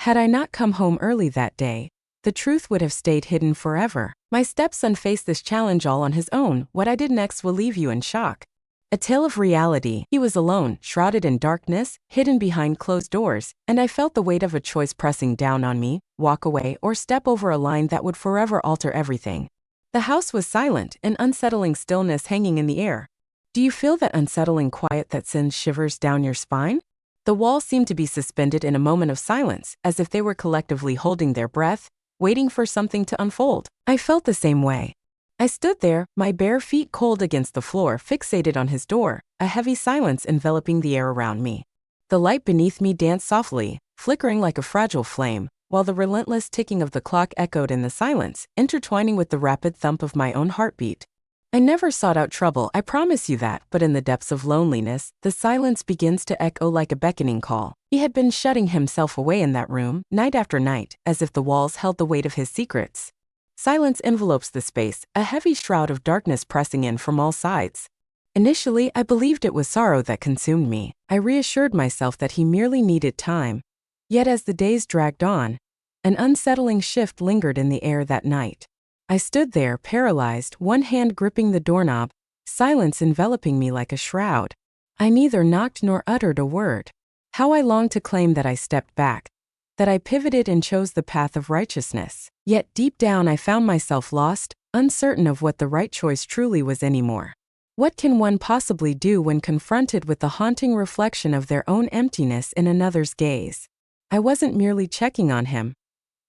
Had I not come home early that day, the truth would have stayed hidden forever. My stepson faced this challenge all on his own. What I did next will leave you in shock. A tale of reality. He was alone, shrouded in darkness, hidden behind closed doors, and I felt the weight of a choice pressing down on me: walk away or step over a line that would forever alter everything. The house was silent, an unsettling stillness hanging in the air. Do you feel that unsettling quiet that sends shivers down your spine? The walls seemed to be suspended in a moment of silence, as if they were collectively holding their breath, waiting for something to unfold. I felt the same way. I stood there, my bare feet cold against the floor, fixated on his door, a heavy silence enveloping the air around me. The light beneath me danced softly, flickering like a fragile flame, while the relentless ticking of the clock echoed in the silence, intertwining with the rapid thump of my own heartbeat. I never sought out trouble, I promise you that, but in the depths of loneliness, the silence begins to echo like a beckoning call. He had been shutting himself away in that room, night after night, as if the walls held the weight of his secrets. Silence envelopes the space, a heavy shroud of darkness pressing in from all sides. Initially, I believed it was sorrow that consumed me. I reassured myself that he merely needed time. Yet as the days dragged on, an unsettling shift lingered in the air that night. I stood there, paralyzed, one hand gripping the doorknob, silence enveloping me like a shroud. I neither knocked nor uttered a word. How I longed to claim that I stepped back, that I pivoted and chose the path of righteousness. Yet deep down I found myself lost, uncertain of what the right choice truly was anymore. What can one possibly do when confronted with the haunting reflection of their own emptiness in another's gaze? I wasn't merely checking on him.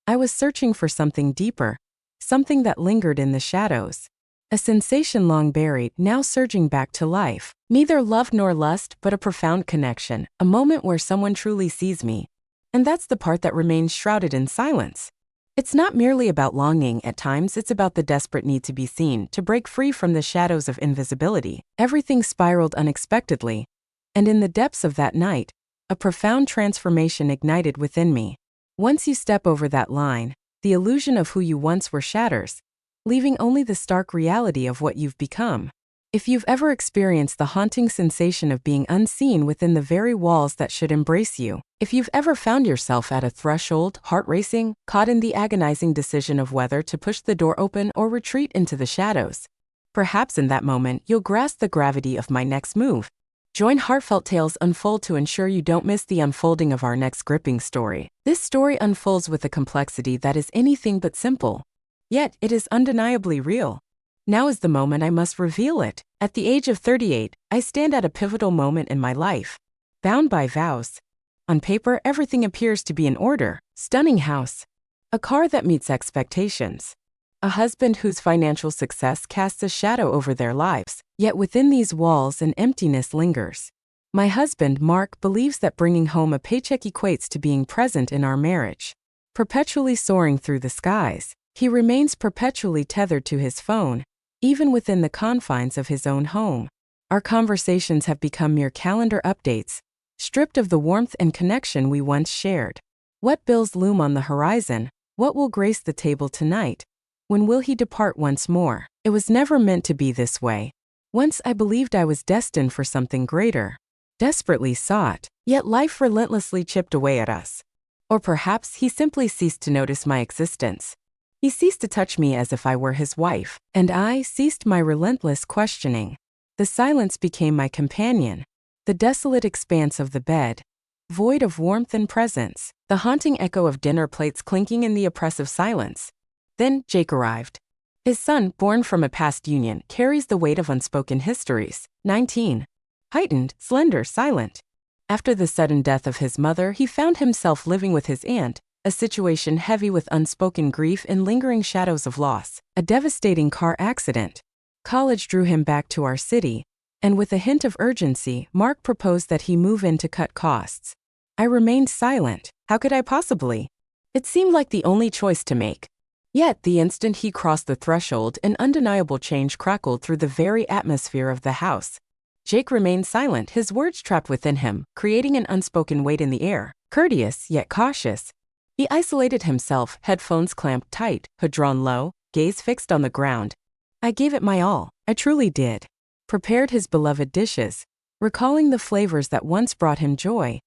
I was searching for something deeper, something that lingered in the shadows. A sensation long buried, now surging back to life. Neither love nor lust, but a profound connection, a moment where someone truly sees me. And that's the part that remains shrouded in silence. It's not merely about longing, at times it's about the desperate need to be seen, to break free from the shadows of invisibility. Everything spiraled unexpectedly, and in the depths of that night, a profound transformation ignited within me. Once you step over that line, the illusion of who you once were shatters, leaving only the stark reality of what you've become. If you've ever experienced the haunting sensation of being unseen within the very walls that should embrace you, if you've ever found yourself at a threshold, heart racing, caught in the agonizing decision of whether to push the door open or retreat into the shadows, perhaps in that moment you'll grasp the gravity of my next move. Join Heartfelt Tales Unfold to ensure you don't miss the unfolding of our next gripping story. This story unfolds with a complexity that is anything but simple, yet it is undeniably real. Now is the moment I must reveal it. At the age of 38, I stand at a pivotal moment in my life. Bound by vows. On paper, everything appears to be in order. Stunning house. A car that meets expectations. A husband whose financial success casts a shadow over their lives. Yet within these walls, an emptiness lingers. My husband, Mark, believes that bringing home a paycheck equates to being present in our marriage. Perpetually soaring through the skies, he remains perpetually tethered to his phone, even within the confines of his own home. Our conversations have become mere calendar updates, stripped of the warmth and connection we once shared. What bills loom on the horizon? What will grace the table tonight? When will he depart once more? It was never meant to be this way. Once I believed I was destined for something greater, desperately sought, yet life relentlessly chipped away at us. Or perhaps he simply ceased to notice my existence. He ceased to touch me as if I were his wife, and I ceased my relentless questioning. The silence became my companion, the desolate expanse of the bed, void of warmth and presence, the haunting echo of dinner plates clinking in the oppressive silence. Then Jake arrived. His son, born from a past union, carries the weight of unspoken histories. 19. Heightened, slender, silent. After the sudden death of his mother, he found himself living with his aunt, a situation heavy with unspoken grief and lingering shadows of loss. A devastating car accident. College drew him back to our city, and with a hint of urgency, Mark proposed that he move in to cut costs. I remained silent. How could I possibly? It seemed like the only choice to make. Yet, the instant he crossed the threshold, an undeniable change crackled through the very atmosphere of the house. Jake remained silent, his words trapped within him, creating an unspoken weight in the air. Courteous, yet cautious. He isolated himself, headphones clamped tight, hood drawn low, gaze fixed on the ground. I gave it my all. I truly did. Prepared his beloved dishes, recalling the flavors that once brought him joy.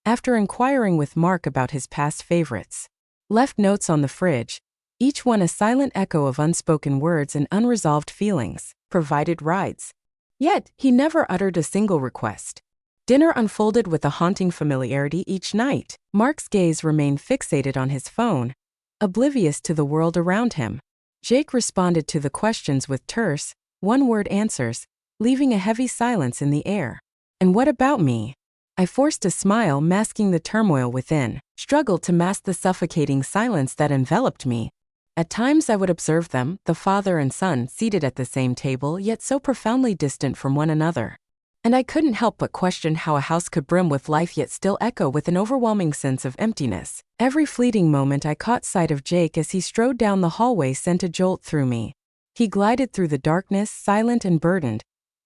After inquiring with Mark about his past favorites, left notes on the fridge, each one a silent echo of unspoken words and unresolved feelings, provided rides. Yet, he never uttered a single request. Dinner unfolded with a haunting familiarity each night. Mark's gaze remained fixated on his phone, oblivious to the world around him. Jake responded to the questions with terse, one-word answers, leaving a heavy silence in the air. And what about me? I forced a smile, masking the turmoil within, struggled to mask the suffocating silence that enveloped me. At times I would observe them, the father and son, seated at the same table yet so profoundly distant from one another. And I couldn't help but question how a house could brim with life yet still echo with an overwhelming sense of emptiness. Every fleeting moment I caught sight of Jake as he strode down the hallway sent a jolt through me. He glided through the darkness, silent and burdened,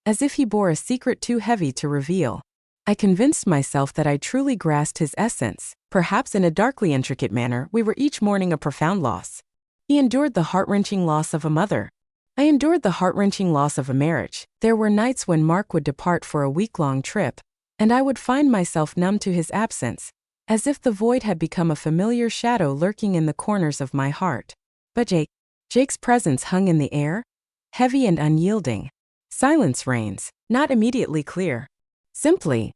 as if he bore a secret too heavy to reveal. I convinced myself that I truly grasped his essence. Perhaps in a darkly intricate manner, we were each mourning a profound loss. He endured the heart-wrenching loss of a mother. I endured the heart-wrenching loss of a marriage. There were nights when Mark would depart for a week-long trip, and I would find myself numb to his absence, as if the void had become a familiar shadow lurking in the corners of my heart. But Jake's presence hung in the air, heavy and unyielding. Silence reigns, not immediately clear. Simply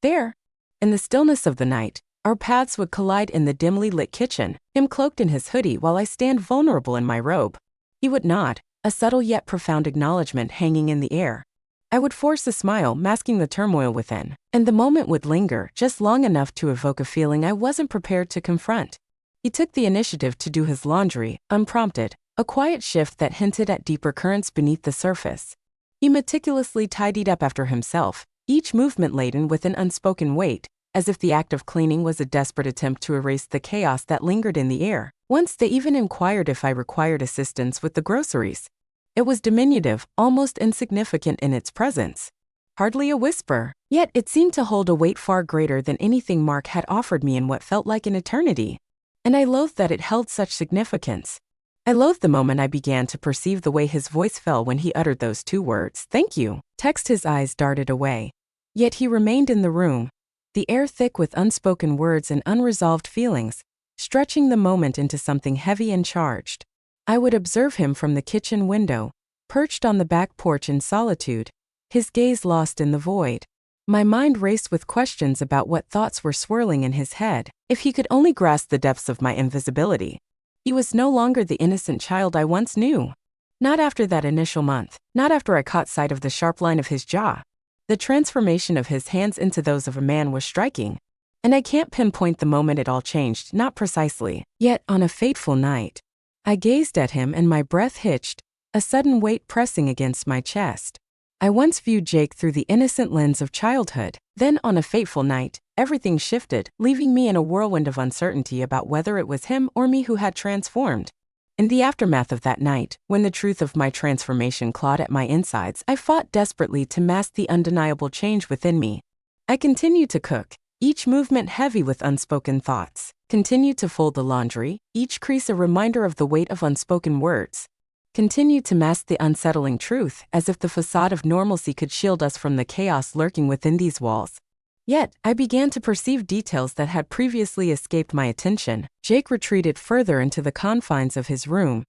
there. In the stillness of the night, our paths would collide in the dimly lit kitchen, him cloaked in his hoodie while I stand vulnerable in my robe. He would nod, a subtle yet profound acknowledgement hanging in the air. I would force a smile, masking the turmoil within, and the moment would linger just long enough to evoke a feeling I wasn't prepared to confront. He took the initiative to do his laundry, unprompted, a quiet shift that hinted at deeper currents beneath the surface. He meticulously tidied up after himself, each movement laden with an unspoken weight, as if the act of cleaning was a desperate attempt to erase the chaos that lingered in the air. Once they even inquired if I required assistance with the groceries. It was diminutive, almost insignificant in its presence. Hardly a whisper, yet it seemed to hold a weight far greater than anything Mark had offered me in what felt like an eternity. And I loathed that it held such significance. I loathed the moment I began to perceive the way his voice fell when he uttered those two words, "Thank you." His eyes darted away. Yet he remained in the room, the air thick with unspoken words and unresolved feelings, stretching the moment into something heavy and charged. I would observe him from the kitchen window, perched on the back porch in solitude, his gaze lost in the void. My mind raced with questions about what thoughts were swirling in his head. If he could only grasp the depths of my invisibility. He was no longer the innocent child I once knew. Not after that initial month, not after I caught sight of the sharp line of his jaw. The transformation of his hands into those of a man was striking. And I can't pinpoint the moment it all changed, not precisely. Yet, on a fateful night, I gazed at him and my breath hitched, a sudden weight pressing against my chest. I once viewed Jake through the innocent lens of childhood. Then, on a fateful night, everything shifted, leaving me in a whirlwind of uncertainty about whether it was him or me who had transformed. In the aftermath of that night, when the truth of my transformation clawed at my insides, I fought desperately to mask the undeniable change within me. I continued to cook, each movement heavy with unspoken thoughts, continued to fold the laundry, each crease a reminder of the weight of unspoken words, continued to mask the unsettling truth as if the facade of normalcy could shield us from the chaos lurking within these walls. Yet, I began to perceive details that had previously escaped my attention. Jake retreated further into the confines of his room,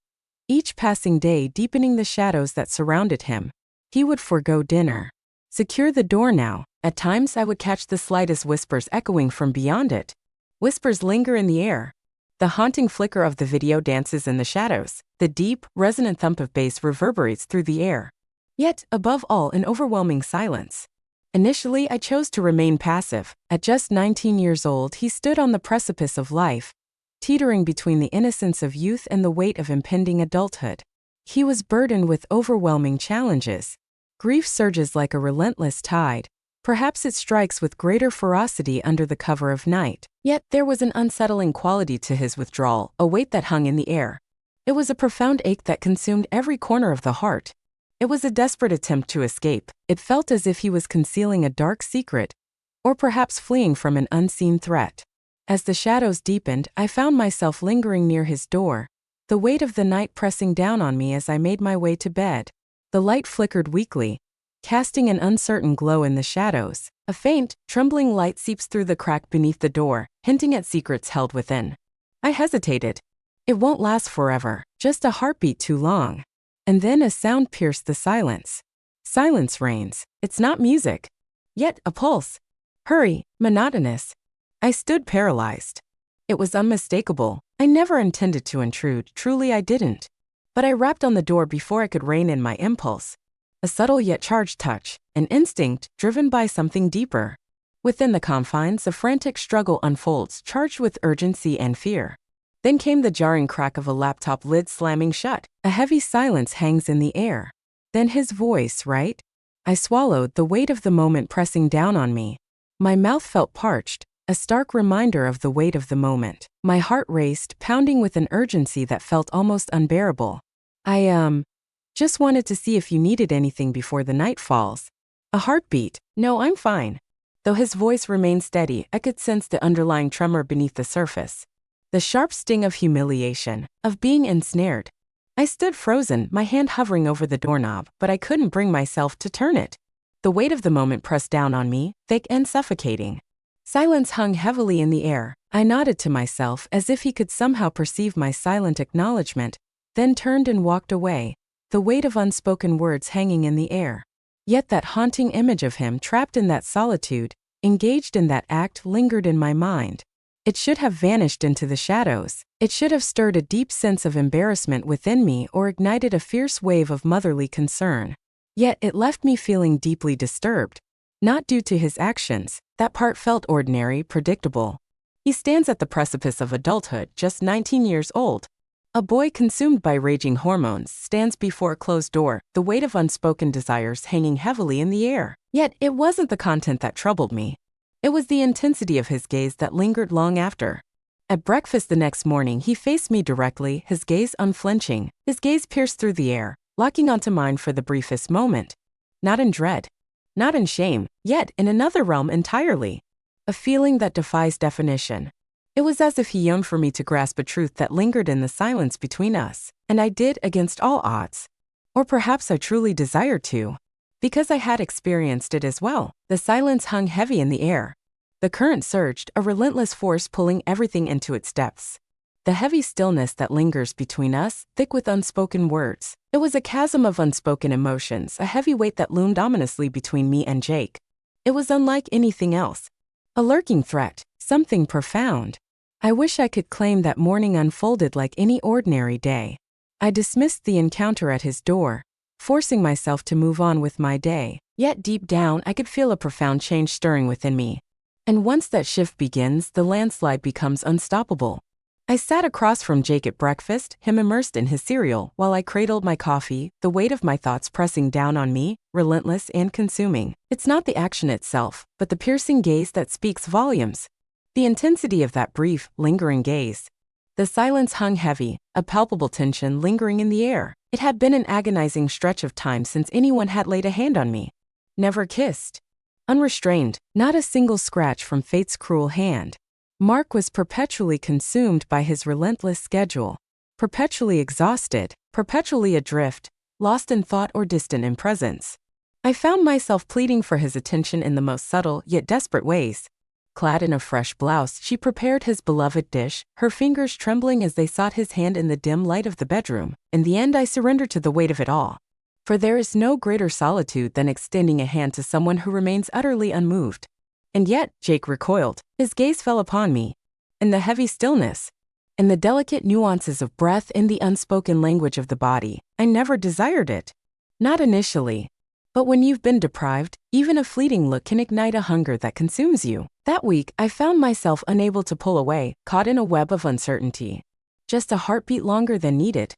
each passing day deepening the shadows that surrounded him. He would forego dinner, secure the door now. At times I would catch the slightest whispers echoing from beyond it. Whispers linger in the air. The haunting flicker of the video dances in the shadows. The deep, resonant thump of bass reverberates through the air. Yet, above all, an overwhelming silence. Initially, I chose to remain passive. At just 19 years old, he stood on the precipice of life, teetering between the innocence of youth and the weight of impending adulthood. He was burdened with overwhelming challenges. Grief surges like a relentless tide. Perhaps it strikes with greater ferocity under the cover of night. Yet there was an unsettling quality to his withdrawal, a weight that hung in the air. It was a profound ache that consumed every corner of the heart. It was a desperate attempt to escape. It felt as if he was concealing a dark secret, or perhaps fleeing from an unseen threat. As the shadows deepened, I found myself lingering near his door, the weight of the night pressing down on me as I made my way to bed. The light flickered weakly, casting an uncertain glow in the shadows. A faint, trembling light seeps through the crack beneath the door, hinting at secrets held within. I hesitated. It won't last forever, just a heartbeat too long. And then a sound pierced the silence. Silence reigns. It's not music. Yet a pulse. Hurry, monotonous. I stood paralyzed. It was unmistakable. I never intended to intrude, truly I didn't. But I rapped on the door before I could rein in my impulse. A subtle yet charged touch, an instinct driven by something deeper. Within the confines, a frantic struggle unfolds, charged with urgency and fear. Then came the jarring crack of a laptop lid slamming shut. A heavy silence hangs in the air. Then his voice, right? I swallowed, the weight of the moment pressing down on me. My mouth felt parched, a stark reminder of the weight of the moment. My heart raced, pounding with an urgency that felt almost unbearable. I just wanted to see if you needed anything before the night falls. A heartbeat. No, I'm fine. Though his voice remained steady, I could sense the underlying tremor beneath the surface. The sharp sting of humiliation, of being ensnared. I stood frozen, my hand hovering over the doorknob, but I couldn't bring myself to turn it. The weight of the moment pressed down on me, thick and suffocating. Silence hung heavily in the air. I nodded to myself as if he could somehow perceive my silent acknowledgement, then turned and walked away, the weight of unspoken words hanging in the air. Yet that haunting image of him trapped in that solitude, engaged in that act, lingered in my mind. It should have vanished into the shadows. It should have stirred a deep sense of embarrassment within me or ignited a fierce wave of motherly concern. Yet it left me feeling deeply disturbed. Not due to his actions, that part felt ordinary, predictable. He stands at the precipice of adulthood, just 19 years old. A boy consumed by raging hormones stands before a closed door, the weight of unspoken desires hanging heavily in the air. Yet it wasn't the content that troubled me. It was the intensity of his gaze that lingered long after. At breakfast the next morning, he faced me directly, his gaze unflinching. His gaze pierced through the air, locking onto mine for the briefest moment. Not in dread, not in shame, yet in another realm entirely. A feeling that defies definition. It was as if he yearned for me to grasp a truth that lingered in the silence between us, and I did against all odds. Or perhaps I truly desired to. Because I had experienced it as well. The silence hung heavy in the air. The current surged, a relentless force pulling everything into its depths. The heavy stillness that lingers between us, thick with unspoken words. It was a chasm of unspoken emotions, a heavy weight that loomed ominously between me and Jake. It was unlike anything else. A lurking threat, something profound. I wish I could claim that morning unfolded like any ordinary day. I dismissed the encounter at his door, forcing myself to move on with my day. Yet deep down, I could feel a profound change stirring within me. And once that shift begins, the landslide becomes unstoppable. I sat across from Jake at breakfast, him immersed in his cereal, while I cradled my coffee, the weight of my thoughts pressing down on me, relentless and consuming. It's not the action itself, but the piercing gaze that speaks volumes. The intensity of that brief, lingering gaze. The silence hung heavy, a palpable tension lingering in the air. It had been an agonizing stretch of time since anyone had laid a hand on me. Never kissed. Unrestrained, not a single scratch from fate's cruel hand. Mark was perpetually consumed by his relentless schedule. Perpetually exhausted, perpetually adrift, lost in thought or distant in presence. I found myself pleading for his attention in the most subtle yet desperate ways. Clad in a fresh blouse, she prepared his beloved dish, her fingers trembling as they sought his hand in the dim light of the bedroom. In the end, I surrendered to the weight of it all. For there is no greater solitude than extending a hand to someone who remains utterly unmoved. And yet, Jake recoiled. His gaze fell upon me. In the heavy stillness, in the delicate nuances of breath, in the unspoken language of the body, I never desired it. Not initially. But when you've been deprived, even a fleeting look can ignite a hunger that consumes you. That week, I found myself unable to pull away, caught in a web of uncertainty. Just a heartbeat longer than needed.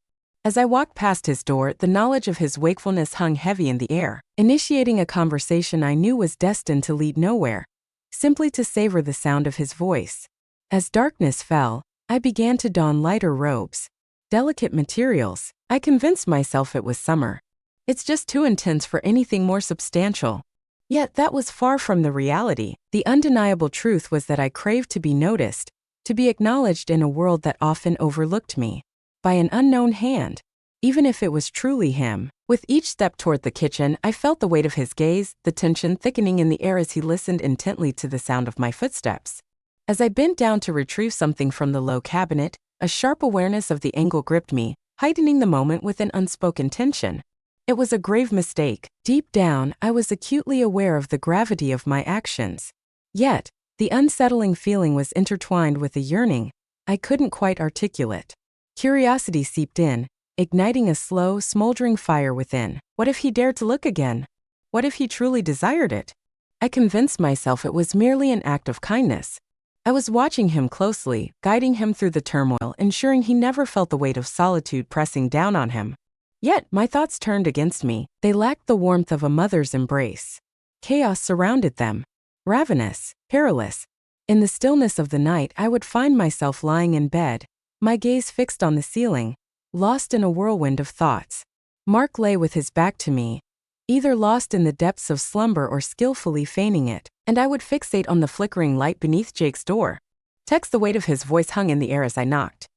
As I walked past his door, the knowledge of his wakefulness hung heavy in the air, initiating a conversation I knew was destined to lead nowhere, simply to savor the sound of his voice. As darkness fell, I began to don lighter robes. Delicate materials. I convinced myself it was summer. It's just too intense for anything more substantial. Yet that was far from the reality. The undeniable truth was that I craved to be noticed, to be acknowledged in a world that often overlooked me. By an unknown hand, even if it was truly him. With each step toward the kitchen, I felt the weight of his gaze, the tension thickening in the air as he listened intently to the sound of my footsteps. As I bent down to retrieve something from the low cabinet, a sharp awareness of the angle gripped me, heightening the moment with an unspoken tension. It was a grave mistake. Deep down, I was acutely aware of the gravity of my actions. Yet, the unsettling feeling was intertwined with a yearning I couldn't quite articulate. Curiosity seeped in, igniting a slow, smoldering fire within. What if he dared to look again? What if he truly desired it? I convinced myself it was merely an act of kindness. I was watching him closely, guiding him through the turmoil, ensuring he never felt the weight of solitude pressing down on him. Yet, my thoughts turned against me. They lacked the warmth of a mother's embrace. Chaos surrounded them. Ravenous, perilous. In the stillness of the night, I would find myself lying in bed, my gaze fixed on the ceiling, lost in a whirlwind of thoughts. Mark lay with his back to me, either lost in the depths of slumber or skillfully feigning it, and I would fixate on the flickering light beneath Jake's door. The weight of his voice hung in the air as I knocked.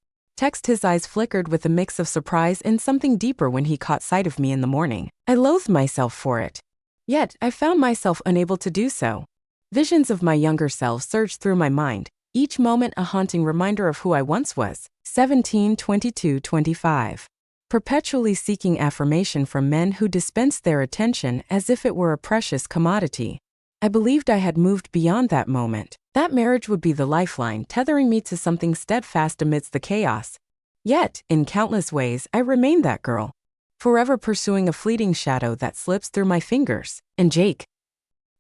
His eyes flickered with a mix of surprise and something deeper when he caught sight of me in the morning. I loathed myself for it. Yet, I found myself unable to do so. Visions of my younger self surged through my mind, each moment a haunting reminder of who I once was. 17, 22, 25. Perpetually seeking affirmation from men who dispensed their attention as if it were a precious commodity. I believed I had moved beyond that moment. That marriage would be the lifeline, tethering me to something steadfast amidst the chaos. Yet, in countless ways, I remained that girl, forever pursuing a fleeting shadow that slips through my fingers. And Jake?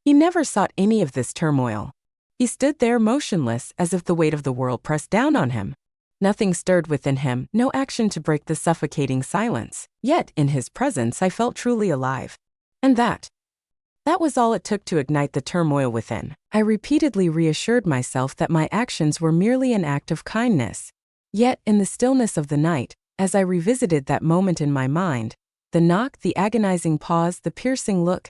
He never sought any of this turmoil. He stood there motionless, as if the weight of the world pressed down on him. Nothing stirred within him, no action to break the suffocating silence. Yet, in his presence, I felt truly alive. And that was all it took to ignite the turmoil within. I repeatedly reassured myself that my actions were merely an act of kindness. Yet, in the stillness of the night, as I revisited that moment in my mind, the knock, the agonizing pause, the piercing look,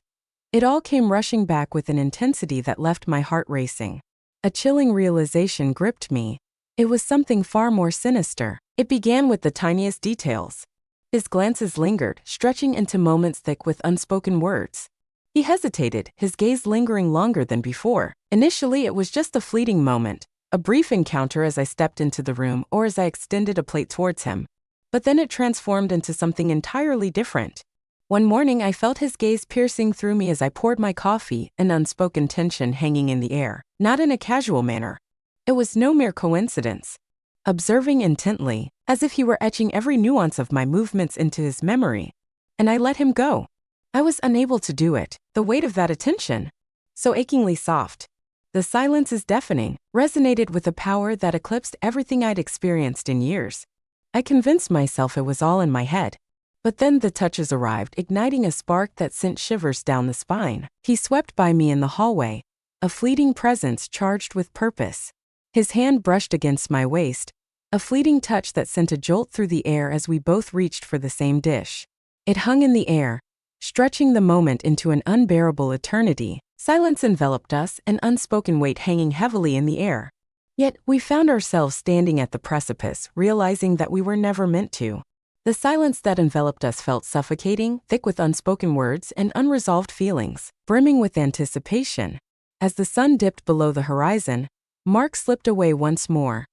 it all came rushing back with an intensity that left my heart racing. A chilling realization gripped me. It was something far more sinister. It began with the tiniest details. His glances lingered, stretching into moments thick with unspoken words. He hesitated, his gaze lingering longer than before. Initially, it was just a fleeting moment, a brief encounter as I stepped into the room or as I extended a plate towards him. But then it transformed into something entirely different. One morning, I felt his gaze piercing through me as I poured my coffee, an unspoken tension hanging in the air, not in a casual manner. It was no mere coincidence. Observing intently, as if he were etching every nuance of my movements into his memory. And I let him go. I was unable to do it, the weight of that attention, so achingly soft. The silence is deafening, resonated with a power that eclipsed everything I'd experienced in years. I convinced myself it was all in my head. But then the touches arrived, igniting a spark that sent shivers down the spine. He swept by me in the hallway, a fleeting presence charged with purpose. His hand brushed against my waist, a fleeting touch that sent a jolt through the air as we both reached for the same dish. It hung in the air, stretching the moment into an unbearable eternity. Silence enveloped us, an unspoken weight hanging heavily in the air. Yet, we found ourselves standing at the precipice, realizing that we were never meant to. The silence that enveloped us felt suffocating, thick with unspoken words and unresolved feelings, brimming with anticipation. As the sun dipped below the horizon, Mark slipped away once more,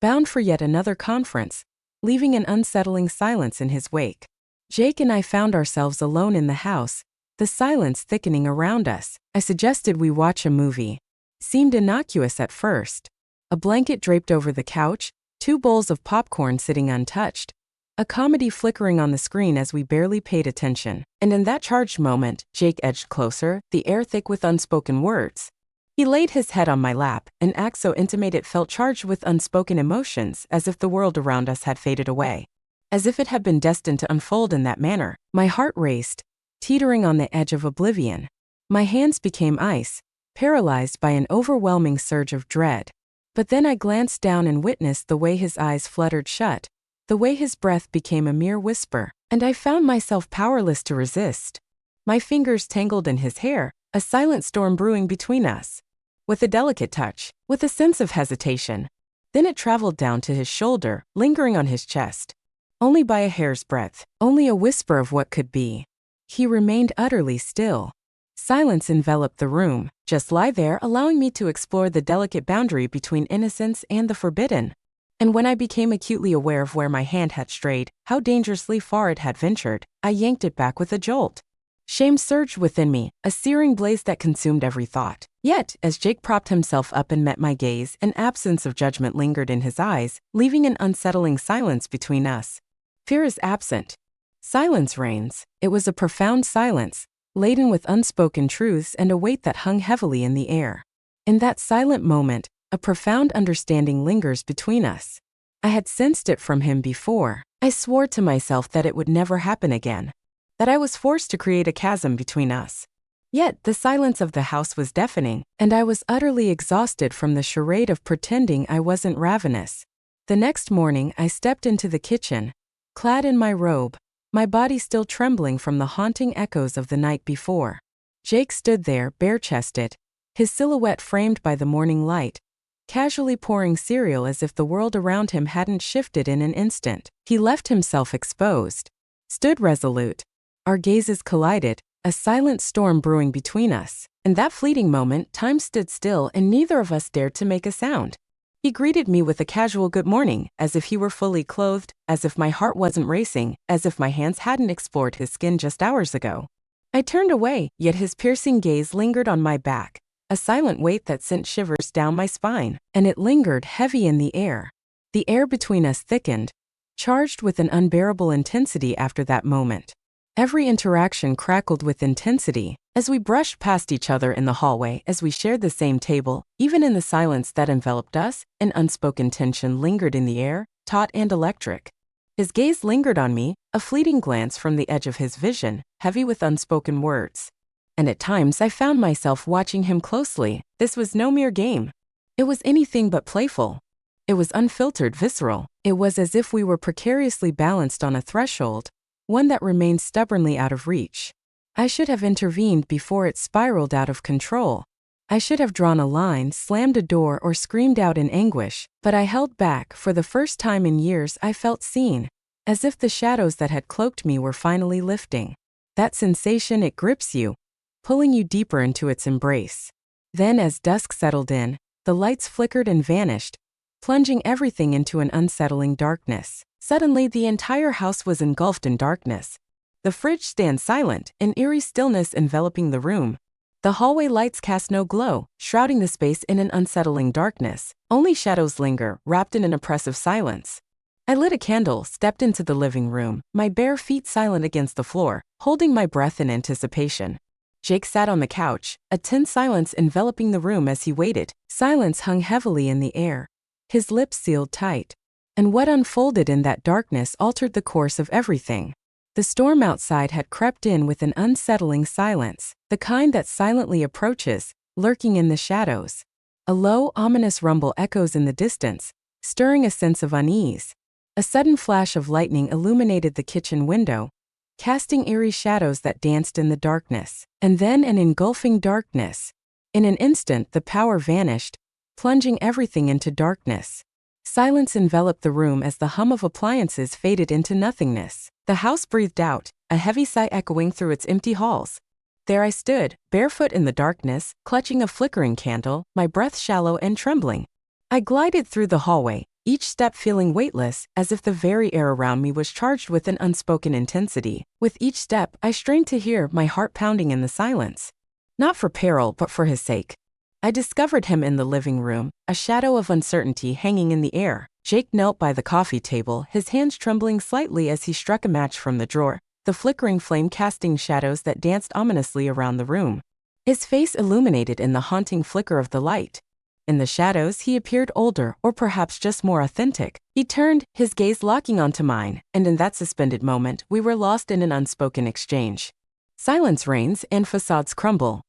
bound for yet another conference, leaving an unsettling silence in his wake. Jake and I found ourselves alone in the house, the silence thickening around us. I suggested we watch a movie. Seemed innocuous at first. A blanket draped over the couch, 2 bowls of popcorn sitting untouched. A comedy flickering on the screen as we barely paid attention. And in that charged moment, Jake edged closer, the air thick with unspoken words. He laid his head on my lap, an act so intimate it felt charged with unspoken emotions, as if the world around us had faded away. As if it had been destined to unfold in that manner. My heart raced, teetering on the edge of oblivion. My hands became ice, paralyzed by an overwhelming surge of dread. But then I glanced down and witnessed the way his eyes fluttered shut, the way his breath became a mere whisper, and I found myself powerless to resist. My fingers tangled in his hair, a silent storm brewing between us. With a delicate touch, with a sense of hesitation. Then it traveled down to his shoulder, lingering on his chest. Only by a hair's breadth, only a whisper of what could be. He remained utterly still. Silence enveloped the room. Just lie there, allowing me to explore the delicate boundary between innocence and the forbidden. And when I became acutely aware of where my hand had strayed, how dangerously far it had ventured, I yanked it back with a jolt. Shame surged within me, a searing blaze that consumed every thought. Yet, as Jake propped himself up and met my gaze, an absence of judgment lingered in his eyes, leaving an unsettling silence between us. Fear is absent. Silence reigns. It was a profound silence, laden with unspoken truths and a weight that hung heavily in the air. In that silent moment, a profound understanding lingers between us. I had sensed it from him before. I swore to myself that it would never happen again, that I was forced to create a chasm between us. Yet the silence of the house was deafening, and I was utterly exhausted from the charade of pretending I wasn't ravenous. The next morning I stepped into the kitchen, clad in my robe, my body still trembling from the haunting echoes of the night before. Jake stood there, bare-chested, his silhouette framed by the morning light, casually pouring cereal as if the world around him hadn't shifted in an instant. He left himself exposed, stood resolute. Our gazes collided, a silent storm brewing between us. In that fleeting moment, time stood still and neither of us dared to make a sound. He greeted me with a casual good morning, as if he were fully clothed, as if my heart wasn't racing, as if my hands hadn't explored his skin just hours ago. I turned away, yet his piercing gaze lingered on my back, a silent weight that sent shivers down my spine, and it lingered heavy in the air. The air between us thickened, charged with an unbearable intensity after that moment. Every interaction crackled with intensity, as we brushed past each other in the hallway, as we shared the same table. Even in the silence that enveloped us, an unspoken tension lingered in the air, taut and electric. His gaze lingered on me, a fleeting glance from the edge of his vision, heavy with unspoken words. And at times I found myself watching him closely. This was no mere game. It was anything but playful. It was unfiltered, visceral. It was as if we were precariously balanced on a threshold, one that remained stubbornly out of reach. I should have intervened before it spiraled out of control. I should have drawn a line, slammed a door, or screamed out in anguish, but I held back. For the first time in years I felt seen, as if the shadows that had cloaked me were finally lifting. That sensation, it grips you, pulling you deeper into its embrace. Then as dusk settled in, the lights flickered and vanished, plunging everything into an unsettling darkness. Suddenly the entire house was engulfed in darkness. The fridge stand silent, an eerie stillness enveloping the room. The hallway lights cast no glow, shrouding the space in an unsettling darkness. Only shadows linger, wrapped in an oppressive silence. I lit a candle, stepped into the living room, my bare feet silent against the floor, holding my breath in anticipation. Jake sat on the couch, a tense silence enveloping the room as he waited. Silence hung heavily in the air, his lips sealed tight. And what unfolded in that darkness altered the course of everything. The storm outside had crept in with an unsettling silence, the kind that silently approaches, lurking in the shadows. A low, ominous rumble echoes in the distance, stirring a sense of unease. A sudden flash of lightning illuminated the kitchen window, casting eerie shadows that danced in the darkness. And then an engulfing darkness. In an instant, the power vanished, plunging everything into darkness. Silence enveloped the room as the hum of appliances faded into nothingness. The house breathed out, a heavy sigh echoing through its empty halls. There I stood, barefoot in the darkness, clutching a flickering candle, my breath shallow and trembling. I glided through the hallway, each step feeling weightless, as if the very air around me was charged with an unspoken intensity. With each step, I strained to hear, my heart pounding in the silence. Not for peril, but for his sake. I discovered him in the living room, a shadow of uncertainty hanging in the air. Jake knelt by the coffee table, his hands trembling slightly as he struck a match from the drawer, the flickering flame casting shadows that danced ominously around the room. His face illuminated in the haunting flicker of the light. In the shadows, he appeared older, or perhaps just more authentic. He turned, his gaze locking onto mine, and in that suspended moment, we were lost in an unspoken exchange. Silence reigns and facades crumble.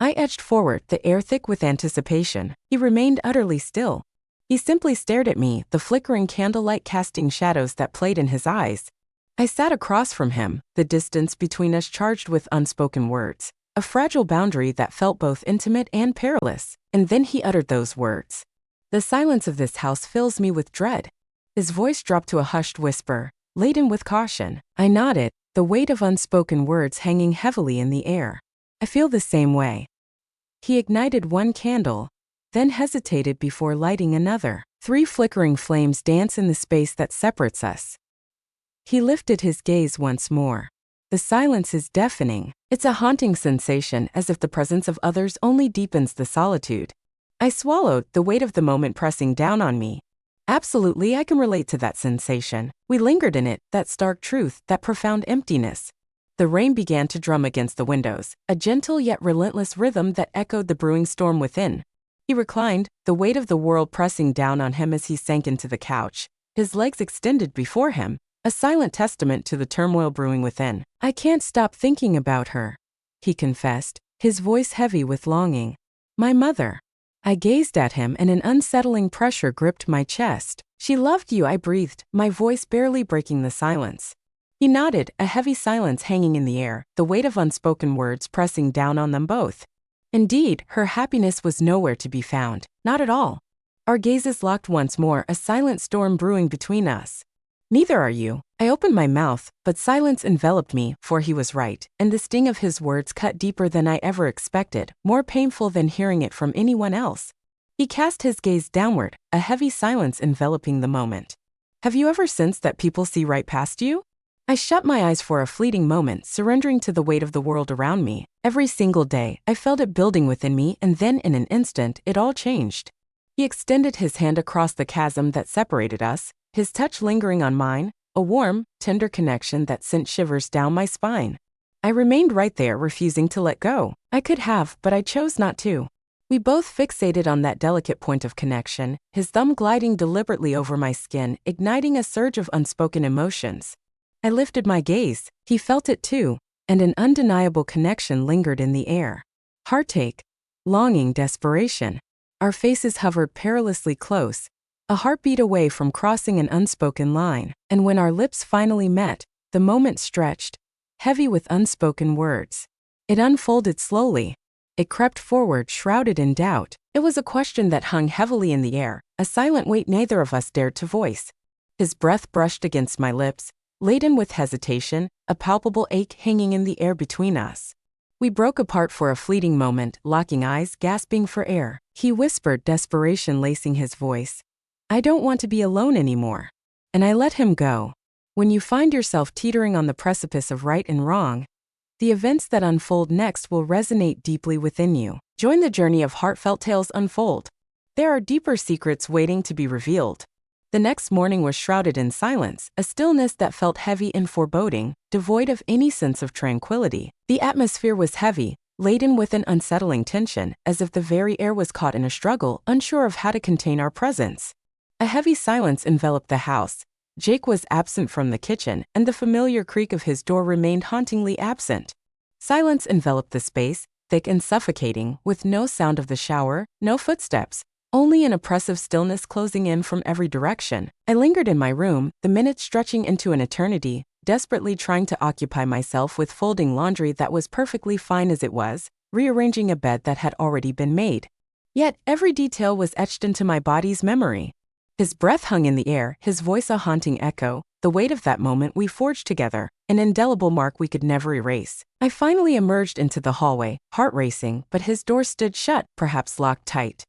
I edged forward, the air thick with anticipation. He remained utterly still. He simply stared at me, the flickering candlelight casting shadows that played in his eyes. I sat across from him, the distance between us charged with unspoken words, a fragile boundary that felt both intimate and perilous. And then he uttered those words. The silence of this house fills me with dread. His voice dropped to a hushed whisper, laden with caution. I nodded, the weight of unspoken words hanging heavily in the air. I feel the same way. He ignited one candle, then hesitated before lighting another. 3 flickering flames dance in the space that separates us. He lifted his gaze once more. The silence is deafening. It's a haunting sensation, as if the presence of others only deepens the solitude. I swallowed, the weight of the moment pressing down on me. Absolutely, I can relate to that sensation. We lingered in it, that stark truth, that profound emptiness. The rain began to drum against the windows, a gentle yet relentless rhythm that echoed the brewing storm within. He reclined, the weight of the world pressing down on him as he sank into the couch, his legs extended before him, a silent testament to the turmoil brewing within. I can't stop thinking about her, he confessed, his voice heavy with longing. My mother. I gazed at him and an unsettling pressure gripped my chest. She loved you, I breathed, my voice barely breaking the silence. He nodded, a heavy silence hanging in the air, the weight of unspoken words pressing down on them both. Indeed, her happiness was nowhere to be found, not at all. Our gazes locked once more, a silent storm brewing between us. Neither are you. I opened my mouth, but silence enveloped me, for he was right, and the sting of his words cut deeper than I ever expected, more painful than hearing it from anyone else. He cast his gaze downward, a heavy silence enveloping the moment. Have you ever sensed that people see right past you? I shut my eyes for a fleeting moment, surrendering to the weight of the world around me. Every single day, I felt it building within me, and then in an instant, it all changed. He extended his hand across the chasm that separated us, his touch lingering on mine, a warm, tender connection that sent shivers down my spine. I remained right there, refusing to let go. I could have, but I chose not to. We both fixated on that delicate point of connection, his thumb gliding deliberately over my skin, igniting a surge of unspoken emotions. I lifted my gaze, he felt it too, and an undeniable connection lingered in the air. Heartache, longing, desperation. Our faces hovered perilously close, a heartbeat away from crossing an unspoken line, and when our lips finally met, the moment stretched, heavy with unspoken words. It unfolded slowly. It crept forward, shrouded in doubt. It was a question that hung heavily in the air, a silent weight neither of us dared to voice. His breath brushed against my lips, laden with hesitation, a palpable ache hanging in the air between us. We broke apart for a fleeting moment, locking eyes, gasping for air. He whispered, desperation lacing his voice. I don't want to be alone anymore. And I let him go. When you find yourself teetering on the precipice of right and wrong, the events that unfold next will resonate deeply within you. Join the journey of heartfelt tales unfold. There are deeper secrets waiting to be revealed. The next morning was shrouded in silence, a stillness that felt heavy and foreboding, devoid of any sense of tranquility. The atmosphere was heavy, laden with an unsettling tension, as if the very air was caught in a struggle, unsure of how to contain our presence. A heavy silence enveloped the house. Jake was absent from the kitchen, and the familiar creak of his door remained hauntingly absent. Silence enveloped the space, thick and suffocating, with no sound of the shower, no footsteps. Only an oppressive stillness closing in from every direction. I lingered in my room, the minutes stretching into an eternity, desperately trying to occupy myself with folding laundry that was perfectly fine as it was, rearranging a bed that had already been made. Yet every detail was etched into my body's memory. His breath hung in the air, his voice a haunting echo, the weight of that moment we forged together, an indelible mark we could never erase. I finally emerged into the hallway, heart racing, but his door stood shut, perhaps locked tight.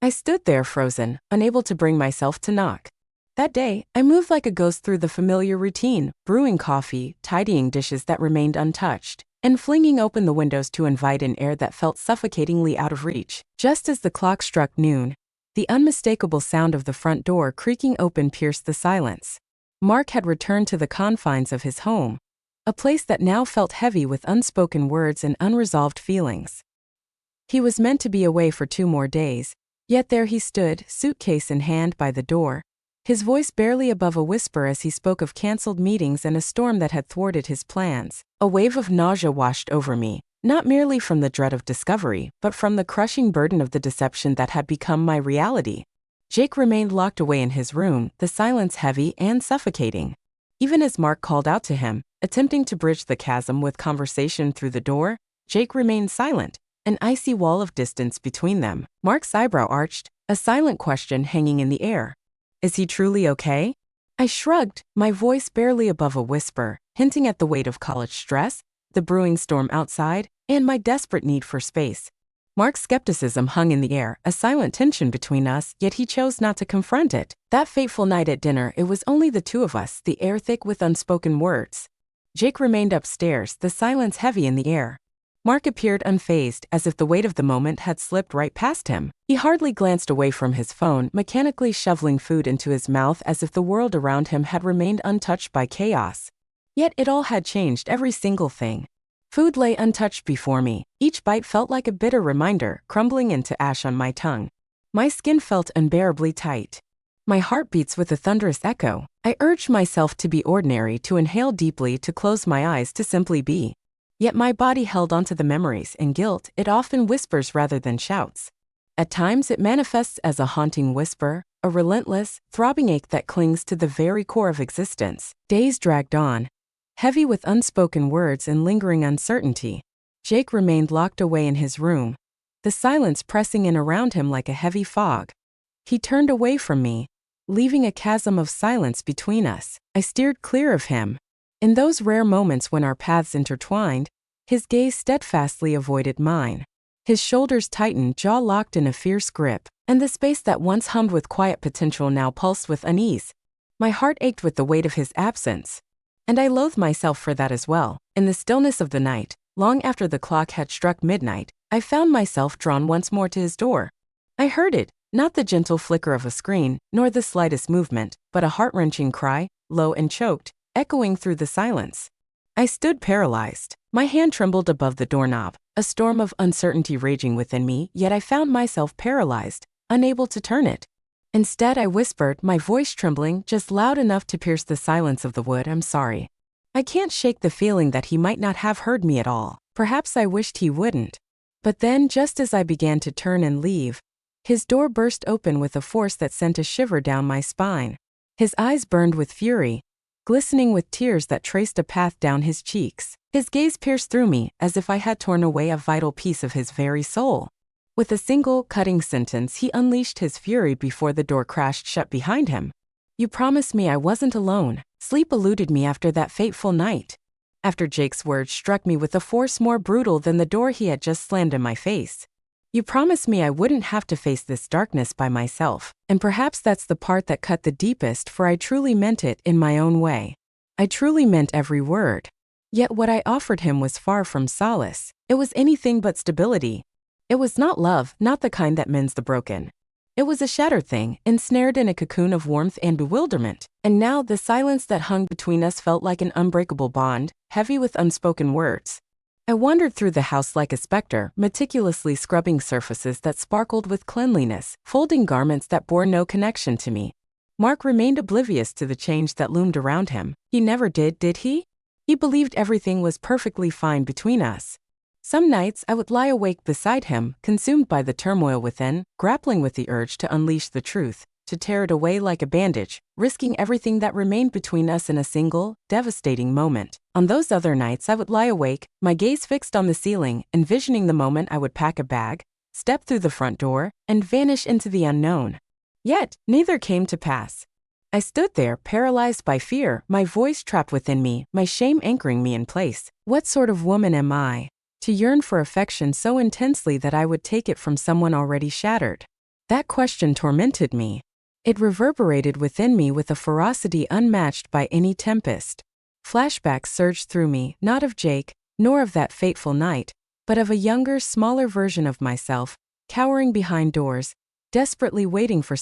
I stood there frozen, unable to bring myself to knock. That day, I moved like a ghost through the familiar routine, brewing coffee, tidying dishes that remained untouched, and flinging open the windows to invite an air that felt suffocatingly out of reach. Just as the clock struck noon, the unmistakable sound of the front door creaking open pierced the silence. Mark had returned to the confines of his home, a place that now felt heavy with unspoken words and unresolved feelings. He was meant to be away for 2 more days. Yet there he stood, suitcase in hand by the door, his voice barely above a whisper as he spoke of canceled meetings and a storm that had thwarted his plans. A wave of nausea washed over me, not merely from the dread of discovery, but from the crushing burden of the deception that had become my reality. Jake remained locked away in his room, the silence heavy and suffocating. Even as Mark called out to him, attempting to bridge the chasm with conversation through the door, Jake remained silent. An icy wall of distance between them. Mark's eyebrow arched, a silent question hanging in the air. Is he truly okay? I shrugged, my voice barely above a whisper, hinting at the weight of college stress, the brewing storm outside, and my desperate need for space. Mark's skepticism hung in the air, a silent tension between us, yet he chose not to confront it. That fateful night at dinner, it was only the two of us, the air thick with unspoken words. Jake remained upstairs, the silence heavy in the air. Mark appeared unfazed, as if the weight of the moment had slipped right past him. He hardly glanced away from his phone, mechanically shoveling food into his mouth as if the world around him had remained untouched by chaos. Yet it all had changed, every single thing. Food lay untouched before me. Each bite felt like a bitter reminder, crumbling into ash on my tongue. My skin felt unbearably tight. My heart beats with a thunderous echo. I urged myself to be ordinary, to inhale deeply, to close my eyes, to simply be. Yet my body held onto the memories, and guilt, it often whispers rather than shouts. At times it manifests as a haunting whisper, a relentless, throbbing ache that clings to the very core of existence. Days dragged on, heavy with unspoken words and lingering uncertainty. Jake remained locked away in his room, the silence pressing in around him like a heavy fog. He turned away from me, leaving a chasm of silence between us. I steered clear of him. In those rare moments when our paths intertwined, his gaze steadfastly avoided mine. His shoulders tightened, jaw locked in a fierce grip, and the space that once hummed with quiet potential now pulsed with unease. My heart ached with the weight of his absence. And I loathed myself for that as well. In the stillness of the night, long after the clock had struck midnight, I found myself drawn once more to his door. I heard it, not the gentle flicker of a screen, nor the slightest movement, but a heart-wrenching cry, low and choked, echoing through the silence. I stood paralyzed. My hand trembled above the doorknob, a storm of uncertainty raging within me, yet I found myself paralyzed, unable to turn it. Instead, I whispered, my voice trembling, just loud enough to pierce the silence of the wood, I'm sorry. I can't shake the feeling that he might not have heard me at all. Perhaps I wished he wouldn't. But then, just as I began to turn and leave, his door burst open with a force that sent a shiver down my spine. His eyes burned with fury, glistening with tears that traced a path down his cheeks. His gaze pierced through me, as if I had torn away a vital piece of his very soul. With a single, cutting sentence, he unleashed his fury before the door crashed shut behind him. You promised me I wasn't alone. Sleep eluded me after that fateful night. After Jake's words struck me with a force more brutal than the door he had just slammed in my face. You promised me I wouldn't have to face this darkness by myself. And perhaps that's the part that cut the deepest, for I truly meant it in my own way. I truly meant every word. Yet what I offered him was far from solace. It was anything but stability. It was not love, not the kind that mends the broken. It was a shattered thing, ensnared in a cocoon of warmth and bewilderment. And now the silence that hung between us felt like an unbreakable bond, heavy with unspoken words. I wandered through the house like a specter, meticulously scrubbing surfaces that sparkled with cleanliness, folding garments that bore no connection to me. Mark remained oblivious to the change that loomed around him. He never did he? He believed everything was perfectly fine between us. Some nights I would lie awake beside him, consumed by the turmoil within, grappling with the urge to unleash the truth, to tear it away like a bandage, risking everything that remained between us in a single, devastating moment. On those other nights I would lie awake, my gaze fixed on the ceiling, envisioning the moment I would pack a bag, step through the front door, and vanish into the unknown. Yet, neither came to pass. I stood there, paralyzed by fear, my voice trapped within me, my shame anchoring me in place. What sort of woman am I to yearn for affection so intensely that I would take it from someone already shattered? That question tormented me. It reverberated within me with a ferocity unmatched by any tempest. Flashbacks surged through me, not of Jake, nor of that fateful night, but of a younger, smaller version of myself, cowering behind doors, desperately waiting for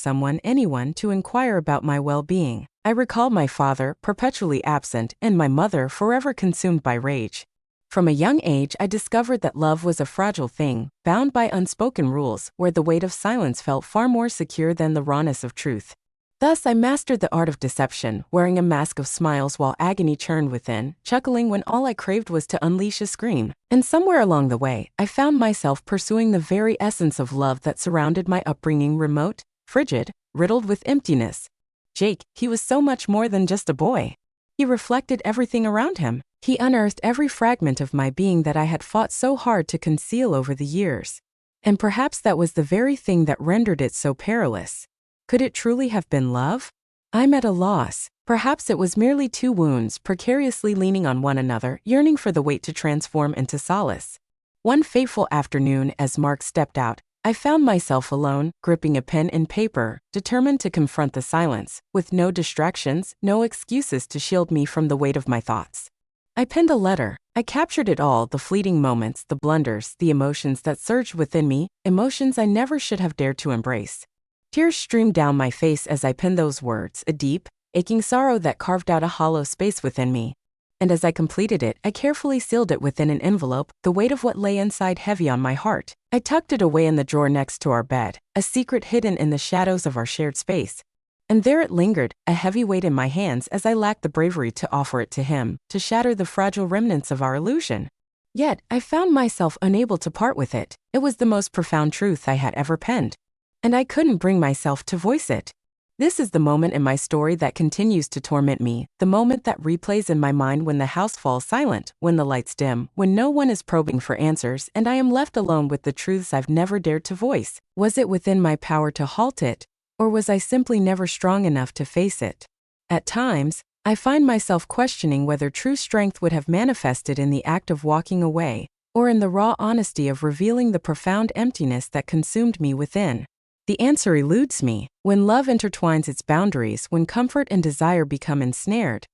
anyone to inquire about my well-being. I recalled my father, perpetually absent, and my mother, forever consumed by rage. From a young age, I discovered that love was a fragile thing, bound by unspoken rules, where the weight of silence felt far more secure than the rawness of truth. Thus, I mastered the art of deception, wearing a mask of smiles while agony churned within, chuckling when all I craved was to unleash a scream. And somewhere along the way, I found myself pursuing the very essence of love that surrounded my upbringing, remote, frigid, riddled with emptiness. Jake, he was so much more than just a boy. He reflected everything around him. He unearthed every fragment of my being that I had fought so hard to conceal over the years. And perhaps that was the very thing that rendered it so perilous. Could it truly have been love? I'm at a loss. Perhaps it was merely two wounds precariously leaning on one another, yearning for the weight to transform into solace. One fateful afternoon, as Mark stepped out, I found myself alone, gripping a pen and paper, determined to confront the silence, with no distractions, no excuses to shield me from the weight of my thoughts. I penned a letter. I captured it all, the fleeting moments, the blunders, the emotions that surged within me, emotions I never should have dared to embrace. Tears streamed down my face as I penned those words, a deep, aching sorrow that carved out a hollow space within me. And as I completed it, I carefully sealed it within an envelope, the weight of what lay inside heavy on my heart. I tucked it away in the drawer next to our bed, a secret hidden in the shadows of our shared space. And there it lingered, a heavy weight in my hands as I lacked the bravery to offer it to him, to shatter the fragile remnants of our illusion. Yet, I found myself unable to part with it. It was the most profound truth I had ever penned. And I couldn't bring myself to voice it. This is the moment in my story that continues to torment me, the moment that replays in my mind when the house falls silent, when the lights dim, when no one is probing for answers and I am left alone with the truths I've never dared to voice. Was it within my power to halt it? Or was I simply never strong enough to face it? At times, I find myself questioning whether true strength would have manifested in the act of walking away, or in the raw honesty of revealing the profound emptiness that consumed me within. The answer eludes me. When love intertwines its boundaries, when comfort and desire become ensnared,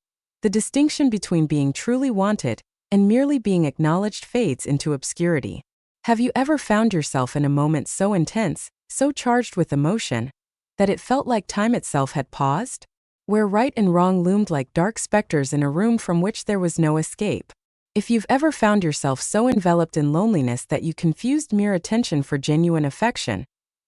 the distinction between being truly wanted and merely being acknowledged fades into obscurity. Have you ever found yourself in a moment so intense, so charged with emotion, that it felt like time itself had paused? Where right and wrong loomed like dark specters in a room from which there was no escape. If you've ever found yourself so enveloped in loneliness that you confused mere attention for genuine affection,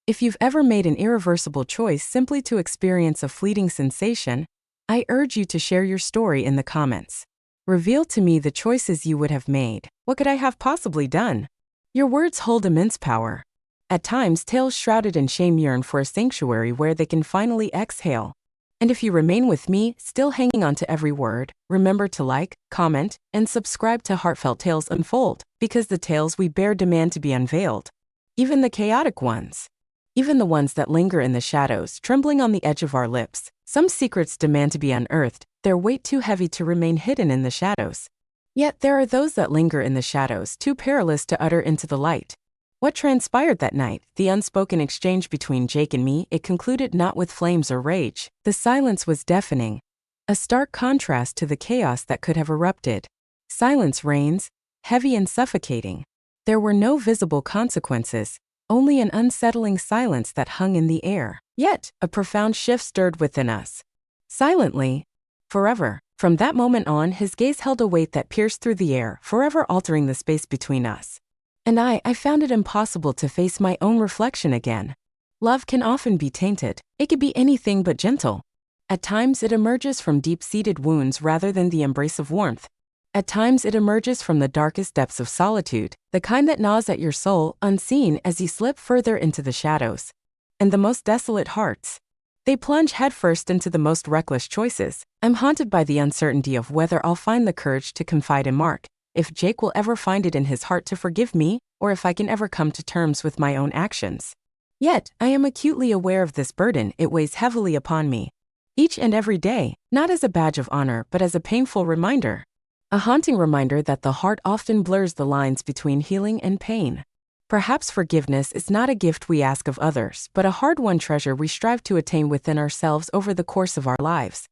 if you've ever made an irreversible choice simply to experience a fleeting sensation, I urge you to share your story in the comments. Reveal to me the choices you would have made. What could I have possibly done? Your words hold immense power. At times, tales shrouded in shame yearn for a sanctuary where they can finally exhale. And if you remain with me, still hanging on to every word, remember to like, comment, and subscribe to Heartfelt Tales Unfold, because the tales we bear demand to be unveiled. Even the chaotic ones. Even the ones that linger in the shadows, trembling on the edge of our lips. Some secrets demand to be unearthed, their weight too heavy to remain hidden in the shadows. Yet there are those that linger in the shadows, too perilous to utter into the light. What transpired that night, the unspoken exchange between Jake and me, it concluded not with flames or rage. The silence was deafening, a stark contrast to the chaos that could have erupted. Silence reigns, heavy and suffocating. There were no visible consequences, only an unsettling silence that hung in the air. Yet, a profound shift stirred within us. Silently, forever. From that moment on, his gaze held a weight that pierced through the air, forever altering the space between us. And I found it impossible to face my own reflection again. Love can often be tainted. It could be anything but gentle. At times, it emerges from deep-seated wounds rather than the embrace of warmth. At times it emerges from the darkest depths of solitude, the kind that gnaws at your soul, unseen as you slip further into the shadows. And the most desolate hearts, they plunge headfirst into the most reckless choices. I'm haunted by the uncertainty of whether I'll find the courage to confide in Mark, if Jake will ever find it in his heart to forgive me, or if I can ever come to terms with my own actions. Yet, I am acutely aware of this burden. It weighs heavily upon me. Each and every day, not as a badge of honor, but as a painful reminder. A haunting reminder that the heart often blurs the lines between healing and pain. Perhaps forgiveness is not a gift we ask of others, but a hard-won treasure we strive to attain within ourselves over the course of our lives.